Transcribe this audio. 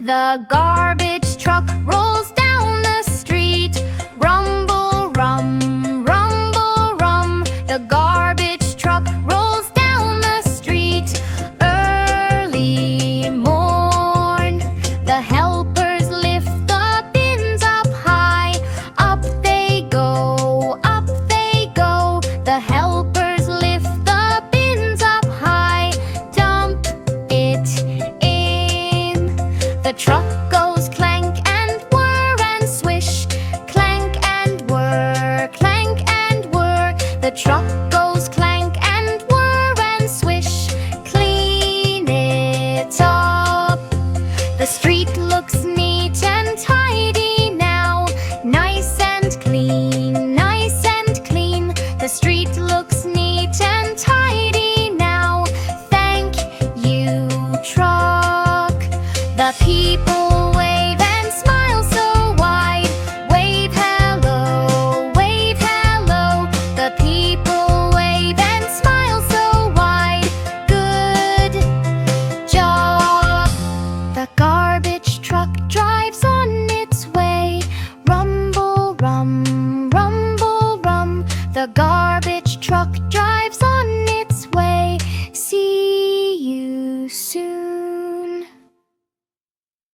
The garbage truck rolls down the street. Rumble, rum, rumble, rum. The garbage truck rolls down the street. Early morn. The helpers lift the bins up high. Up they go, up they go. The helpers lift the bins up high. Dump it in. The truck goes clank and whir and swish. Clank and whir, clank and whir. The truck goes clank and whir and swish. Clean it up. The street looks neat and tidy now. Nice and clean, nice and clean. The street looks neat and tidy now. Thank you, truck. The people wave and smile so wide. Wave hello, wave hello. The people wave and smile so wide. Good job. The garbage truck drives on its way. Rumble, rum, rumble, rum. The garbage truck drives